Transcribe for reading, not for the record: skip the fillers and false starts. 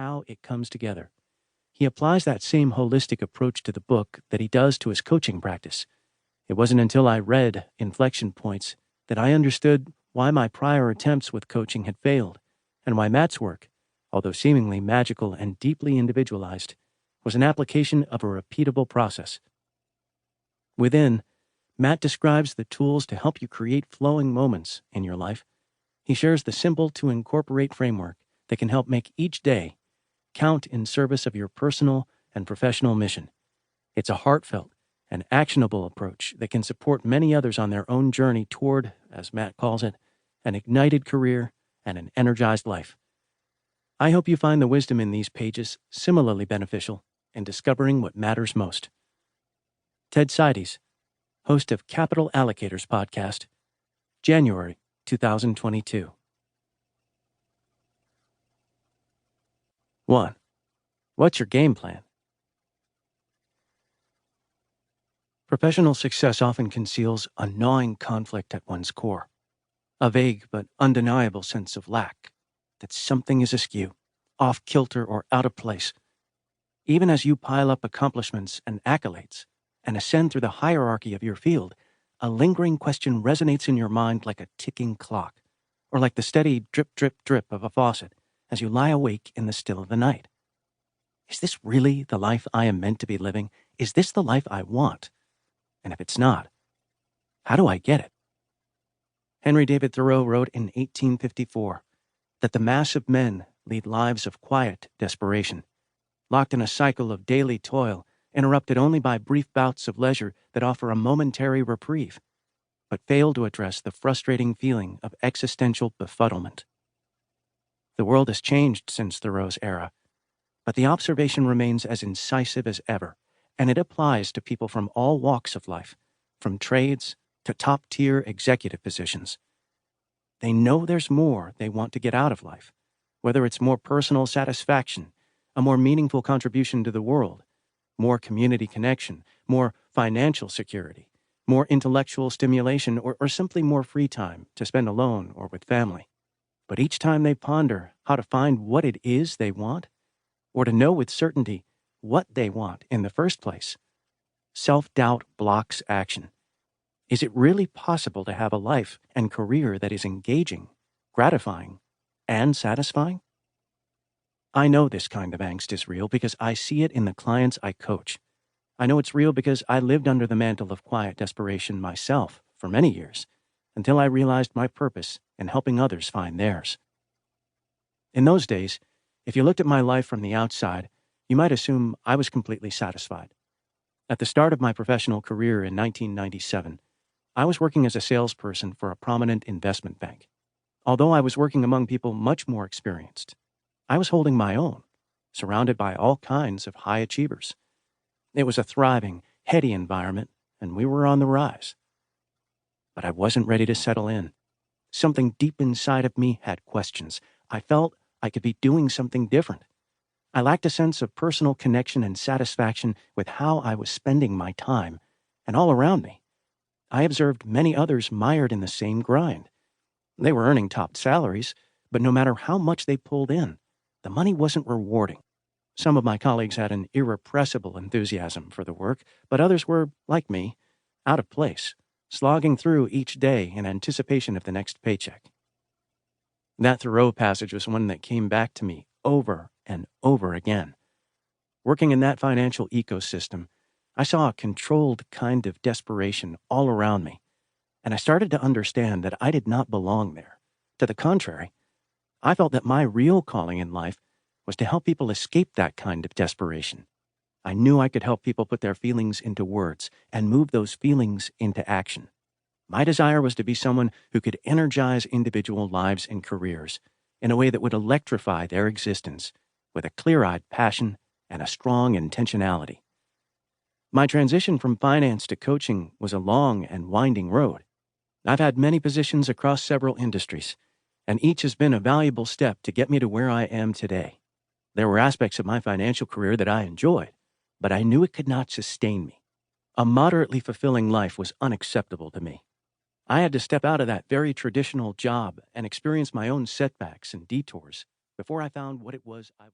how it comes together. He applies that same holistic approach to the book that he does to his coaching practice. It wasn't until I read Inflection Points that I understood why my prior attempts with coaching had failed, and why Matt's work, although seemingly magical and deeply individualized, was an application of a repeatable process. Within, Matt describes the tools to help you create flowing moments in your life. He shares the simple to incorporate framework that can help make each day count in service of your personal and professional mission. It's a heartfelt and actionable approach that can support many others on their own journey toward, as Matt calls it, an ignited career and an energized life. I hope you find the wisdom in these pages similarly beneficial in discovering what matters most. Ted Seides, host of Capital Allocators Podcast, January 2022. 1. What's your game plan? Professional success often conceals a gnawing conflict at one's core, a vague but undeniable sense of lack, that something is askew, off kilter, or out of place. Even as you pile up accomplishments and accolades and ascend through the hierarchy of your field, a lingering question resonates in your mind like a ticking clock, or like the steady drip, drip, drip of a faucet as you lie awake in the still of the night. Is this really the life I am meant to be living? Is this the life I want? And if it's not, how do I get it? Henry David Thoreau wrote in 1854 that the mass of men lead lives of quiet desperation, locked in a cycle of daily toil, interrupted only by brief bouts of leisure that offer a momentary reprieve, but fail to address the frustrating feeling of existential befuddlement. The world has changed since Thoreau's era, but the observation remains as incisive as ever, and it applies to people from all walks of life, from trades to top-tier executive positions. They know there's more they want to get out of life, whether it's more personal satisfaction, a more meaningful contribution to the world, more community connection, more financial security, more intellectual stimulation, or simply more free time to spend alone or with family. But each time they ponder how to find what it is they want, or to know with certainty what they want in the first place, self-doubt blocks action. Is it really possible to have a life and career that is engaging, gratifying, and satisfying? I know this kind of angst is real because I see it in the clients I coach. I know it's real because I lived under the mantle of quiet desperation myself for many years, until I realized my purpose in helping others find theirs. In those days, if you looked at my life from the outside, you might assume I was completely satisfied. At the start of my professional career in 1997, I was working as a salesperson for a prominent investment bank. Although I was working among people much more experienced, I was holding my own, surrounded by all kinds of high achievers. It was a thriving, heady environment, and we were on the rise. But I wasn't ready to settle in. Something deep inside of me had questions. I felt I could be doing something different. I lacked a sense of personal connection and satisfaction with how I was spending my time, and all around me, I observed many others mired in the same grind. They were earning top salaries, but no matter how much they pulled in, the money wasn't rewarding. Some of my colleagues had an irrepressible enthusiasm for the work, but others were, like me, out of place, slogging through each day in anticipation of the next paycheck. That Thoreau passage was one that came back to me over and over again. Working in that financial ecosystem, I saw a controlled kind of desperation all around me, and I started to understand that I did not belong there. To the contrary, I felt that my real calling in life was to help people escape that kind of desperation. I knew I could help people put their feelings into words and move those feelings into action. My desire was to be someone who could energize individual lives and careers in a way that would electrify their existence with a clear-eyed passion and a strong intentionality. My transition from finance to coaching was a long and winding road. I've had many positions across several industries, and each has been a valuable step to get me to where I am today. There were aspects of my financial career that I enjoyed, but I knew it could not sustain me. A moderately fulfilling life was unacceptable to me. I had to step out of that very traditional job and experience my own setbacks and detours before I found what it was I was